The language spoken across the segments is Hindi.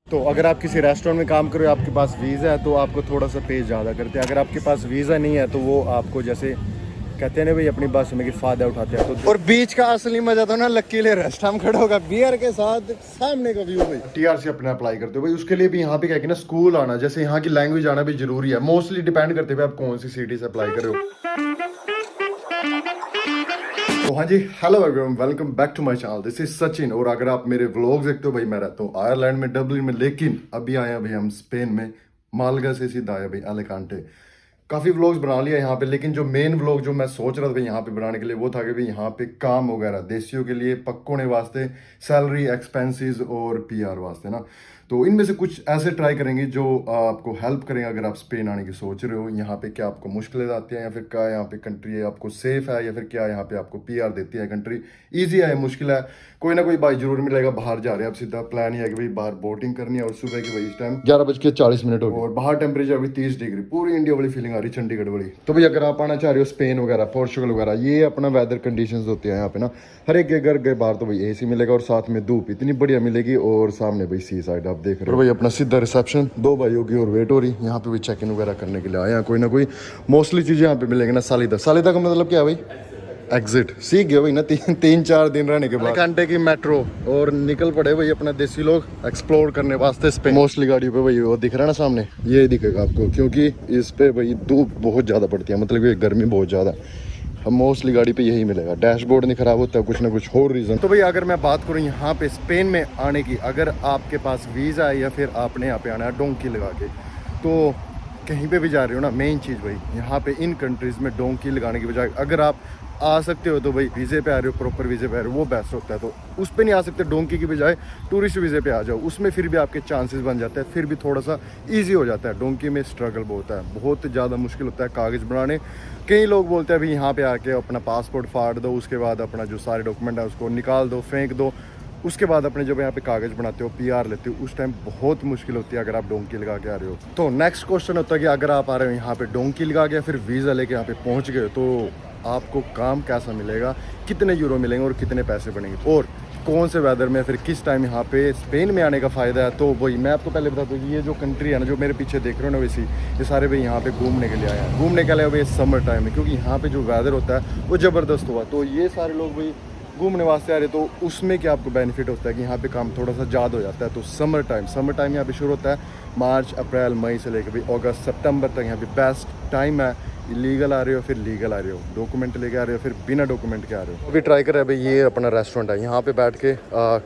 तो अगर आप किसी रेस्टोरेंट में काम कर रहे हो, आपके पास वीज़ा है तो आपको थोड़ा सा पे ज़्यादा करते हैं। अगर आपके पास वीज़ा नहीं है तो वो आपको जैसे कहते हैं ना भाई अपनी बस में कि फ़ायदा उठाते हैं। तो और बीच का असली मजा तो ना लकीले रेस्ट हम खड़े होगा बियर के साथ सामने का व्यू भाई। टीआरसी अपने अप्लाई करते हो भाई, उसके लिए भी यहाँ पे क्या है कि ना स्कूल आना, जैसे यहाँ की लैंग्वेज आना भी जरूरी है। मोस्टली डिपेंड करते हुए आप कौन सी सिटी से अप्लाई कर रहे हो। तो हाँ जी, hello everyone, welcome back to my channel. This is Sachin. और अगर आप मेरे व्लॉग्स देखते हो भाई, मैं रहता हूँ आयरलैंड में, डब्लिन में, लेकिन अभी आए हैं भाई हम स्पेन में, मालगा से सीधा आया भाई अलिकांटे। काफ़ी व्लॉग्स बना लिया यहाँ पे, लेकिन जो मेन व्लॉग जो मैं सोच रहा था भाई यहाँ पे बनाने के लिए वो था कि भाई यहाँ पे काम वगैरह देसियों के लिए पक्कोने वास्ते, सैलरी, एक्सपेंसेस और पीआर वास्ते ना। तो इनमें से कुछ ऐसे ट्राई करेंगे जो आपको हेल्प करेंगे अगर आप स्पेन आने की सोच रहे हो। यहाँ पे क्या आपको मुश्किलें आती हैं, या फिर क्या यहाँ पे कंट्री आपको सेफ है, या फिर क्या यहाँ पे आपको पीआर देती है कंट्री, ईजी है, मुश्किल है, कोई ना कोई बाइक जरूर मिलेगा। बाहर जा रहे हैं, अब सीधा प्लान ही है कि भाई बाहर बोटिंग करनी है। और सुबह की भाई इस टाइम 11:40 हो गए और बाहर टेम्परेचर अभी 30 डिग्री, पूरी इंडिया वाली फीलिंग आ रही, चंडीगढ़ वाली। तो भाई अगर आप आना चाह रहे हो स्पेन वगैरह, पोर्चुगल वगैरह, ये अपना वेदर कंडीशंस होती है यहाँ पे ना। हर एक के घर के बाहर तो भाई एसी मिलेगा और साथ में धूप इतनी बढ़िया मिलेगी, और सामने भाई सी साइड आप देख रहे हो भाई अपना सीधा रिसेप्शन। दो भाइयों की और वेट हो रही, यहाँ पे भी चेक इन वगैरह करने के लिए आए हैं। कोई ना कोई मोस्टली चीजें यहाँ पे मिलेंगी ना। सालिदा का मतलब क्या है भाई? एग्जिट। सीख गए भाई ना 3-4 दिन रहने के बाद घंटे की मेट्रो, और निकल पड़े भाई अपना देसी लोग एक्सप्लोर करने वास्ते स्पेन। मोस्टली गाड़ी पे भाई वो दिख रहा है ना सामने, ये दिखेगा आपको, क्योंकि इस पे भाई धूप बहुत ज़्यादा पड़ती है, मतलब ये गर्मी बहुत ज़्यादा। हम मोस्टली गाड़ी पे यही मिलेगा। डैशबोर्ड नहीं खराब होता है, कुछ ना कुछ और रीज़न। तो भाई अगर मैं बात करूँ यहाँ पे स्पेन में आने की, अगर आपके पास वीज़ा है या फिर आपने यहाँ पे आना है डोंकी लगा के, तो कहीं पे भी जा रहे हो ना, मेन चीज़ भाई यहाँ पे इन कंट्रीज़ में डोंकी लगाने की बजाय अगर आप आ सकते हो तो भाई वीज़े पे आ रहे हो, प्रॉपर वीज़े पे आ रहे हो, वो बेस्ट होता है। तो उस पे नहीं आ सकते डोंकी की बजाय टूरिस्ट वीज़े पे आ जाओ, उसमें फिर भी आपके चांसेस बन जाते हैं, फिर भी थोड़ा सा ईजी हो जाता है। डोंकी में स्ट्रगल बहुत है, बहुत ज़्यादा मुश्किल होता है कागज़ बनाने। कई लोग बोलते हैं भाई यहाँ पे आके अपना पासपोर्ट फाड़ दो, उसके बाद अपना जो सारे डॉक्यूमेंट है उसको निकाल दो, फेंक दो, उसके बाद अपने जब यहाँ पे कागज़ बनाते हो, पीआर लेते हो, उस टाइम बहुत मुश्किल होती है अगर आप डोंकी लगा के आ रहे हो। तो नेक्स्ट क्वेश्चन होता है कि अगर आप आ रहे हो यहाँ पे डोंकी लगा के, फिर वीज़ा लेके यहाँ पे पहुँच गए, तो आपको काम कैसा मिलेगा, कितने यूरो मिलेंगे और कितने पैसे बनेंगे, और कौन से वेदर में, फिर किस टाइम यहाँ पे स्पेन में आने का फ़ायदा है। तो वही मैं आपको पहले बता दूँ कि ये जो कंट्री है ना, जो मेरे पीछे देख रहे हो ना, वैसी ये सारे भाई यहाँ पे घूमने के लिए आए हैं। घूमने के लिए भाई समर टाइम में, क्योंकि यहाँ पे जो वेदर होता है वो ज़बरदस्त हुआ, तो ये सारे लोग भाई घूमने वास्ते आ रहे। तो उसमें क्या आपको बेनिफिट होता है कि यहाँ पे काम थोड़ा सा ज़्यादा हो जाता है। तो समर टाइम यहाँ पे शुरू होता है मार्च, अप्रैल, मई से लेकर भाई अगस्त, सितंबर तक यहाँ पे बेस्ट टाइम है। इलीगल आ रहे हो फिर लीगल आ रहे हो, डॉक्यूमेंट लेके आ रहे हो फिर बिना डॉक्यूमेंट के आ रहे हो। अभी ट्राई कर रहे हैं भाई, ये अपना रेस्टोरेंट है, यहाँ पे बैठ के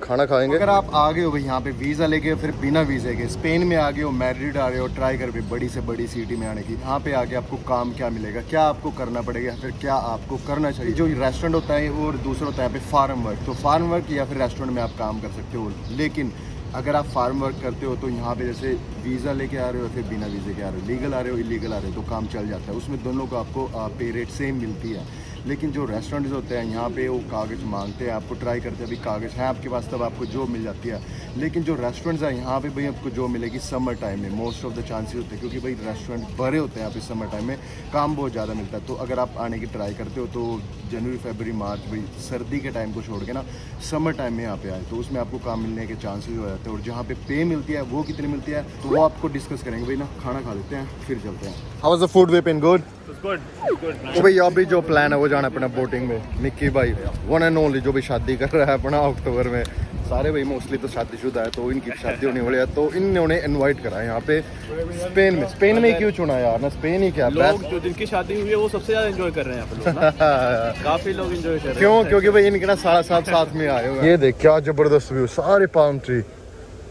खाना खाएंगे। अगर आप आ गए हो भाई यहाँ पे वीज़ा लेके, फिर बिना वीज़े के स्पेन में आ गए हो, मैड्रिड आ रहे हो, ट्राई कर भाई बड़ी से बड़ी सिटी में आने की, यहाँ पे आके आपको काम क्या मिलेगा, क्या आपको करना पड़ेगा, फिर क्या आपको करना चाहिए। जो रेस्टोरेंट होता है और दूसरा होता है यहाँ पे फार्म वर्क। तो फार्म वर्क या फिर रेस्टोरेंट में आप काम कर सकते हो, लेकिन अगर आप फार्म वर्क करते हो तो यहाँ पे जैसे वीज़ा लेके आ रहे हो फिर बिना वीज़े के आ रहे हो, लीगल आ रहे हो, इलीगल आ रहे हो, तो काम चल जाता है। उसमें दोनों को आपको पे रेट सेम मिलती है। लेकिन जो रेस्टोरेंट्स होते हैं यहाँ पे वो कागज़ मांगते हैं, आपको ट्राई करते हैं, अभी कागज़ है आपके पास तब आपको जॉब मिल जाती है। लेकिन जो रेस्टोरेंट्स हैं यहाँ पे भाई आपको जॉब मिलेगी समर टाइम में, मोस्ट ऑफ द चांसेस होते हैं, क्योंकि भाई रेस्टोरेंट भरे होते हैं यहाँ पे समर टाइम में, काम बहुत ज़्यादा मिलता है। तो अगर आप आने की ट्राई करते हो तो जनवरी, फरवरी, मार्च भाई सर्दी के टाइम को छोड़ के ना समर टाइम में यहाँ पे आए, तो उसमें आपको काम मिलने के चांसेस हो जाते हैं। और जहाँ पे पे मिलती है वो कितनी मिलती है तो वो आपको डिस्कस करेंगे भाई ना। खाना खा लेते हैं फिर चलते हैं। How was the food way in? Good. तो भाई अभी जो प्लान है वो जाना अपना बोटिंग में। निक्की भाई वन एंड ओनली जो भी शादी कर रहा है अपना अक्टूबर में, सारे भाई मोस्टली तो शादीशुदा है, तो इनकी शादी होने वाली है, तो इन्होंने इनवाइट करा है यहाँ पे स्पेन में। स्पेन में ही क्यों चुना यार ना, स्पेन ही क्या लोग जो जिनकी शादी हुई है वो सबसे ज्यादा एंजॉय कर रहे हैं यहाँ पे। काफी लोग एंजॉय कर रहे हैं। क्यों? क्योंकि भाई इनके ना 7.5 साथ में आए हुए। ये देख क्या जबरदस्त व्यू, सारे पाम ट्री,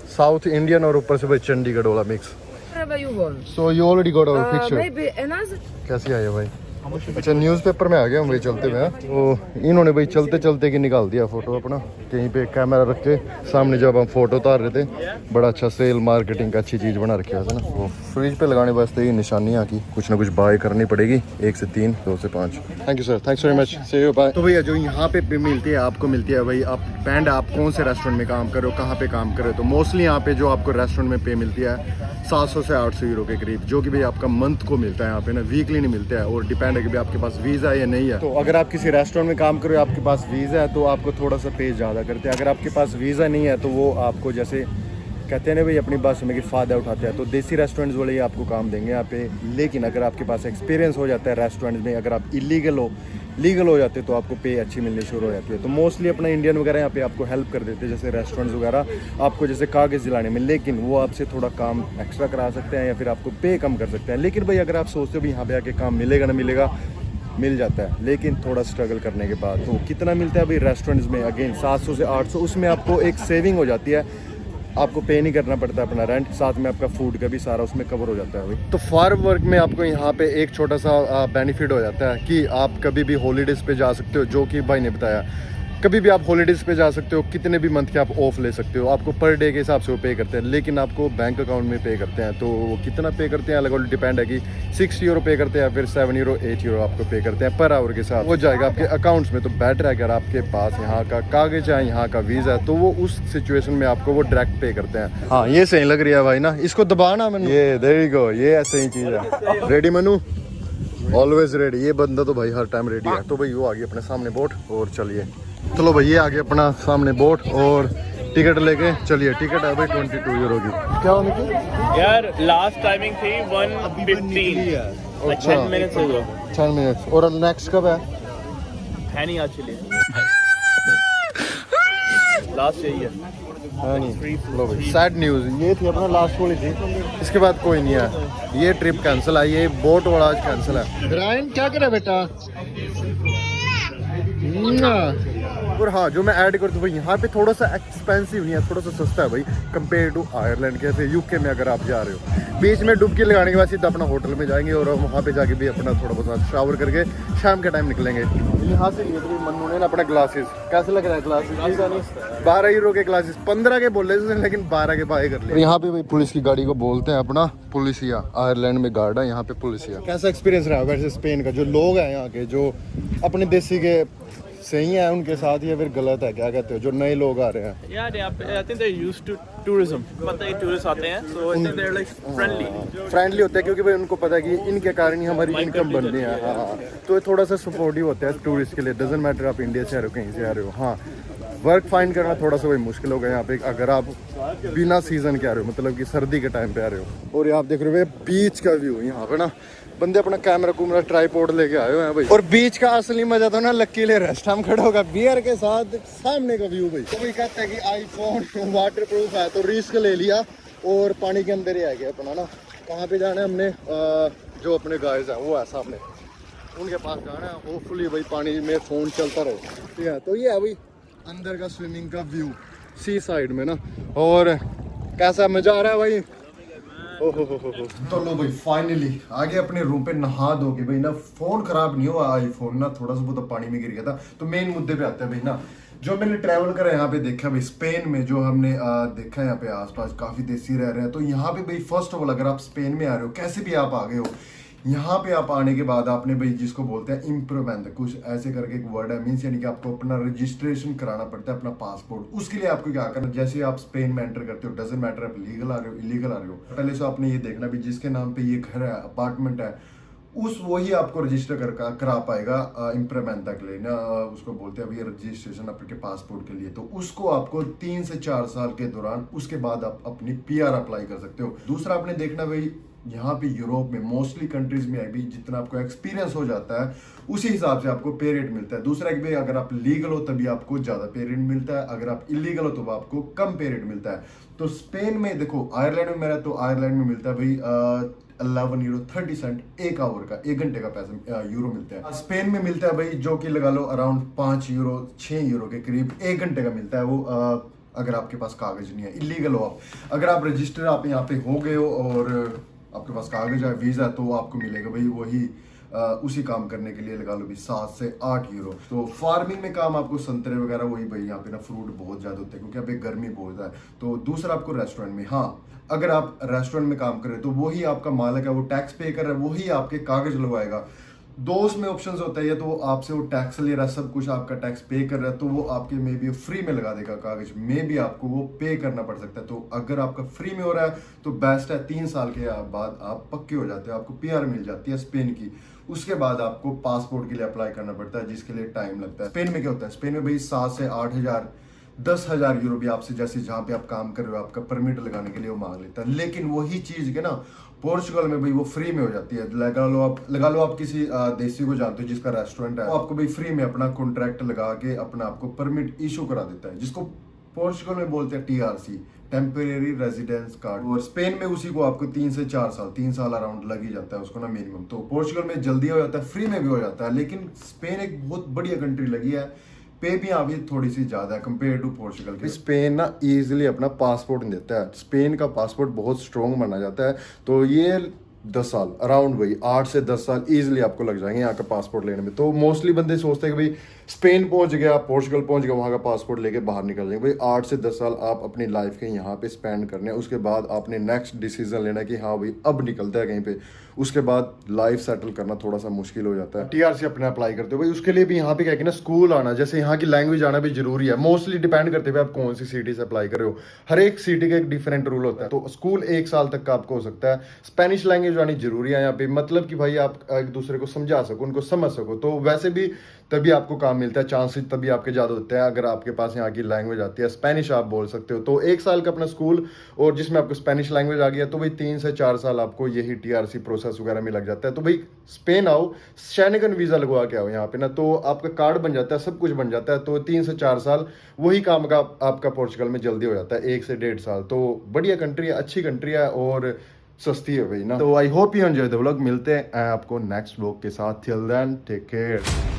साउथ इंडियन और ऊपर से भाई चंडीगढ़ वाला mix. So you already got our picture. Maybe another. कैसी आई है भाई? अच्छा न्यूज़पेपर में आ गया हम भाई चलते हुए। तो इन्होंने भाई चलते चलते की निकाल दिया फोटो अपना, कहीं पे कैमरा रख के सामने जब हम फोटो उतार रहे थे। बड़ा अच्छा सेल मार्केटिंग का अच्छी चीज़ बना रखी है ना। वो फ्रिज पे लगाने वास्ते ये निशानियाँ की कुछ ना कुछ बाय करनी पड़ेगी, 1 से 3, 2 से 5। Thank you sir, thanks very much, see you bye. तो भैया जो यहाँ पे मिलती है आपको मिलती है भाई, आप बैंड आप कौन से रेस्टोरेंट में काम कर रहे हो, कहाँ पे काम कर रहे हो। तो मोस्टली यहाँ पे जो आपको रेस्टोरेंट में पे मिलती है 700 से 800 यूरो के करीब, जो कि भाई आपका मंथ को मिलता है यहाँ पे ना, वीकली नहीं मिलता है। और डिपेंड है कि भाई आपके पास वीज़ा है या नहीं है। तो अगर आप किसी रेस्टोरेंट में काम करो, आपके पास वीज़ा है तो आपको थोड़ा सा पे ज़्यादा करते हैं। अगर आपके पास वीज़ा नहीं है तो वो आपको जैसे कहते हैं ना भाई अपनी बात में कि फ़ायदा उठाते हैं, तो देसी रेस्टोरेंट्स वाले ही आपको काम देंगे यहाँ पे। लेकिन अगर आपके पास एक्सपीरियंस हो जाता है रेस्टोरेंट्स में, अगर आप लीगल हो जाते तो आपको पे अच्छी मिलनी शुरू हो जाती है। तो मोस्टली अपना इंडियन वगैरह यहाँ पे आपको हेल्प कर देते हैं, जैसे रेस्टोरेंट्स वगैरह आपको जैसे कागज़ दिलाने में, लेकिन वो आपसे थोड़ा काम एक्स्ट्रा करा सकते हैं या फिर आपको पे कम कर सकते हैं। लेकिन भाई अगर आप सोचते हो भी यहाँ पे आके काम मिलेगा ना मिलेगा, मिल जाता है, लेकिन थोड़ा स्ट्रगल करने के बाद। तो कितना मिलता है भाई रेस्टोरेंट्स में, अगेन 700 से 800, उसमें आपको एक सेविंग हो जाती है, आपको पे नहीं करना पड़ता अपना रेंट, साथ में आपका फूड का भी सारा उसमें कवर हो जाता है भाई। तो फार्म वर्क में आपको यहाँ पे एक छोटा सा बेनिफिट हो जाता है कि आप कभी भी हॉलीडेज़ पे जा सकते हो, जो कि भाई ने बताया कभी भी आप हॉलीडेज़ पे जा सकते हो, कितने भी मंथ के आप ऑफ ले सकते हो, आपको पर डे के हिसाब से वो पे करते हैं, लेकिन आपको बैंक अकाउंट में पे करते हैं। तो वो कितना पे करते हैं अलग अलग डिपेंड है कि 60 यूरो पे करते हैं, फिर 7 यूरो 8 यूरो आपको पे करते हैं पर आवर के साथ, वो जाएगा आपके अकाउंट्स में। तो बेटर है अगर आपके पास यहाँ का कागज है, यहाँ का वीज़ा है, तो वो उस सिचुएशन में आपको वो डायरेक्ट पे करते हैं। हाँ ये सही लग रही है भाई ना, इसको दबाना मैंने, ये देयर यू गो, ये ऐसे ही चीज़ है। रेडी मनु, ऑलवेज रेडी, ये बंदा तो भाई हर टाइम रेडी है। तो भाई वो आ गई अपने सामने बोट, और चलिए चलो भाई ये आगे अपना सामने बोट, और टिकट लेके चलिए। टिकट है भाई 22 यूरो की। क्या होने की यार लास्ट टाइमिंग थी 1:15, अच्छा 10 मिनट्स हो गए, 10 मिनट। और नेक्स्ट कब है? है नहीं एक्चुअली, लास्ट यही है। हाँ नहीं, लो भाई सैड न्यूज़, ये थी अपना लास्ट वाली थी, इसके बाद कोई नहीं है, ये ट्रिप कैंसिल है, ये बोट वाला आज कैंसिल है। ब्रायन क्या करे बेटा? और हाँ जो मैं ऐड कर दूँ भाई, यहाँ पे थोड़ा सा एक्सपेंसिव नहीं है, थोड़ा सा सस्ता है भाई कंपेयर टू आयरलैंड के, ऐसे यूके में अगर आप जा रहे हो। बीच में डुबकी लगाने के बाद सीधा अपना होटल में जाएंगे और वहाँ पे जाके भी अपना थोड़ा बहुत शावर करके शाम के टाइम निकलेंगे। यहाँ से लिए तो मन्नू ने ना अपना ग्लासेस, कैसे लग रहा है ग्लासेस? 12 यूरो के ग्लासेस, 15 के बोले थे लेकिन 12 के बाय कर लिए। यहाँ पे भाई पुलिस की गाड़ी को बोलते हैं अपना पुलिसिया, आयरलैंड में गार्ड है यहाँ पे पुलिसिया। कैसा एक्सपीरियंस रहा वैसे स्पेन का? जो लोग हैं यहाँ के, जो अपने देसी के सही है उनके साथ, या फिर गलत है, क्या कहते हो जो नए लोग आ रहे हैं? यार यहाँ पे I think they used to tourism, पता है टूरिस्ट आते हैं, so I think they are like friendly होते हैं, क्योंकि भाई उनको पता है कि इनके कारण ही हमारी इनकम बन रही है। हाँ तो ये थोड़ा सा सपोर्टिव होता है टूरिस्ट के लिए, डजेंट मैटर आप इंडिया से आ रहे हो कहीं से आ रहे हो। हाँ वर्क फाइंड करना थोड़ा सा भाई मुश्किल होगा यहाँ पे अगर आप बिना सीजन के आ रहे हो, मतलब कि सर्दी के टाइम पे आ रहे हो। और यहाँ आप देख रहे हो बीच का व्यू, यहाँ पे ना बंदे अपना कैमरा ट्राइपॉड लेके आए हुए हैं भाई। और बीच का असली मजा तो ना लकीले रेस्ट टाइम खड़ा होगा बियर के साथ, सामने का व्यू भाई। तो भाई कहते हैं कि आईफोन वाटर प्रूफ है, तो रिस्क ले लिया और पानी के अंदर ही आ गया अपना ना। कहाँ पे जाना है हमने, जो अपने गाइस हैं वो है सामने, उनके पास जाना है। होपफुली भाई पानी में फोन चलता रहे, ठीक है। तो ये है भाई अंदर का स्विमिंग का व्यू सी साइड में ना, और कैसा मजा आ रहा है भाई। ओहो तो लो भाई फाइनली आगे अपने रूम पे नहा दोगे भाई ना, फोन खराब नहीं हुआ, आईफोन ना थोड़ा सा बहुत पानी में गिर गया था। तो मेन मुद्दे पे आते हैं भाई ना, जो मैंने ट्रैवल करा यहाँ पे देखा भाई स्पेन में, जो हमने देखा यहाँ पे आसपास काफी देसी रह रहे हैं। तो यहाँ पे भाई फर्स्ट ऑफ ऑल अगर आप स्पेन में आ रहे हो, कैसे भी आप आ गए हो, यहाँ पे आप आने के बाद आपने भाई जिसको बोलते हैं इम्प्रूवमेंट, कुछ ऐसे करके एक वर्ड है, मीन्स यानी कि आपको अपना रजिस्ट्रेशन कराना पड़ता है, अपना पासपोर्ट। उसके लिए आपको क्या करना, जैसे आप स्पेन में एंटर करते हो, डजंट मैटर आप लीगल आ रहे हो इलीगल आ रहे हो, पहले से आपने ये देखना भी जिसके नाम पे ये घर है, अपार्टमेंट है, उस वही आपको रजिस्टर करा पाएगा इम्प्रूवमेंट के लिए ना, उसको बोलते हैं अभी रजिस्ट्रेशन आपके पासपोर्ट के लिए। तो उसको आपको 3 से 4 साल के दौरान, उसके बाद आप अपनी पीआर अप्लाई कर सकते हो। दूसरा आपने देखना भाई यहाँ पे यूरोप में मोस्टली कंट्रीज में अभी जितना आपको एक्सपीरियंस हो जाता है उसी हिसाब से आपको पे रेट मिलता है। दूसरा कि भाई अगर आप लीगल हो तभी आपको ज्यादा पे रेट मिलता है, अगर आप इलीगल हो तो आपको कम पे रेट मिलता है। तो स्पेन में देखो, आयरलैंड में मेरा, तो आयरलैंड में मिलता है भाई 11 यूरो 30 सेंट एक आवर का, 1 घंटे का पैसा यूरो मिलता है। स्पेन में मिलता है भाई जो कि लगा लो अराउंड 5 यूरो 6 यूरो के करीब 1 घंटे का मिलता है। वो अगर आपके पास कागज नहीं है, इलीगल हो आप, अगर आप रजिस्टर आप यहाँ पे हो गए हो और आपके पास कागज है, वीजा, तो आपको मिलेगा भाई वही उसी काम करने के लिए लगा लो भी 7 से 8 यूरो। तो फार्मिंग में काम आपको संतरे वगैरह वही भाई, यहाँ पे ना फ्रूट बहुत ज्यादा होते हैं क्योंकि यहाँ पे गर्मी बहुत ज्यादा है। तो दूसरा आपको रेस्टोरेंट में, हाँ अगर आप रेस्टोरेंट में काम कर रहे हो तो वही आपका मालिक है, वो टैक्स पे कर रहा है, वही आपके कागज लगवाएगा। दो उसमें ऑप्शंस होता है, या तो आपसे वो टैक्स ले रहा है, सब कुछ आपका टैक्स पे कर रहा है, तो वो आपके मे बी फ्री में लगा देगा कागज, मे बी आपको वो पे करना पड़ सकता है। तो अगर आपका फ्री में हो रहा है तो बेस्ट है, 3 साल के बाद आप पक्के हो जाते हो, आपको पीआर मिल जाती है स्पेन की। उसके बाद आपको पासपोर्ट के लिए अप्लाई करना पड़ता है जिसके लिए टाइम लगता है। स्पेन में क्या होता है, स्पेन में भाई 7 से 8 हज़ार 10,000 यूरो भी आपसे, जैसे जहाँ पे आप काम कर रहे हो आपका परमिट लगाने के लिए वो मांग लेता है। लेकिन वही चीज़ के ना पोर्चुगल में भाई वो फ्री में हो जाती है। लगा लो आप किसी देसी को जानते हो जिसका रेस्टोरेंट है, वो आपको भाई फ्री में अपना कॉन्ट्रैक्ट लगा के अपना आपको परमिट इशू करा देता है, जिसको पोर्चुगल में बोलते हैं TRC, टेम्परेरी रेजिडेंस कार्ड। और स्पेन में उसी को आपको 3 साल अराउंड लग ही जाता है उसको ना मिनिमम। तो पोर्चुगल में जल्दी हो जाता है, फ्री में भी हो जाता है। लेकिन स्पेन एक बहुत बढ़िया कंट्री लगी है, पे भी अभी थोड़ी सी ज्यादा है कंपेयर टू पोर्चुगल के। स्पेन ना इजीली अपना पासपोर्ट नहीं देता है, स्पेन का पासपोर्ट बहुत स्ट्रॉन्ग माना जाता है। तो ये 10 साल अराउंड भाई 8 से 10 साल इजीली आपको लग जाएंगे यहाँ का पासपोर्ट लेने में। तो मोस्टली बंदे सोचते हैं कि भाई स्पेन पहुंच गया, पोर्चुगल पहुंच गया, वहाँ का पासपोर्ट लेके बाहर निकल जाएंगे। भाई 8 से 10 साल आप अपनी लाइफ के यहाँ पे स्पेंड करने हैं, उसके बाद आपने नेक्स्ट डिसीजन लेना है कि हाँ भाई अब निकलता है कहीं पे। उसके बाद लाइफ सेटल करना थोड़ा सा मुश्किल हो जाता है। TRC अपने अप्लाई करते हो भाई, उसके लिए भी यहाँ पे क्या है कि ना स्कूल आना, जैसे यहाँ की लैंग्वेज आना भी जरूरी है। मोस्टली डिपेंड करते हुए आप कौन सी सिटी से अप्लाई कर रहे हो, हर एक सिटी का एक डिफरेंट रूल होता है। तो स्कूल 1 साल तक का आपको हो सकता है। स्पेनिश लैंग्वेज आनी जरूरी है यहाँ पे, मतलब कि भाई आप एक दूसरे को समझा सको, उनको समझ सको। तो वैसे भी तभी आपको काम मिलता है, चांसेस तभी आपके ज़्यादा होते हैं अगर आपके पास यहाँ की लैंग्वेज आती है। स्पेनिश आप बोल सकते हो, तो 1 साल का अपना स्कूल और जिसमें आपको स्पेनिश लैंग्वेज आ गया तो भाई 3 से 4 साल आपको यही TRC प्रोसेस वगैरह में लग जाता है। तो भाई स्पेन आओ, शेंगेन वीज़ा लगवा के आओ यहाँ पे ना, तो आपका कार्ड बन जाता है, सब कुछ बन जाता है। तो 3 से 4 साल वही काम का आपका पोर्चुगल में जल्दी हो जाता है, 1 से 1.5 साल। तो बढ़िया कंट्री है, अच्छी कंट्री है और सस्ती है भाई ना। तो I hope you enjoy the vlog. मिलते हैं आपको नेक्स्ट व्लॉग के साथ। Till then take care.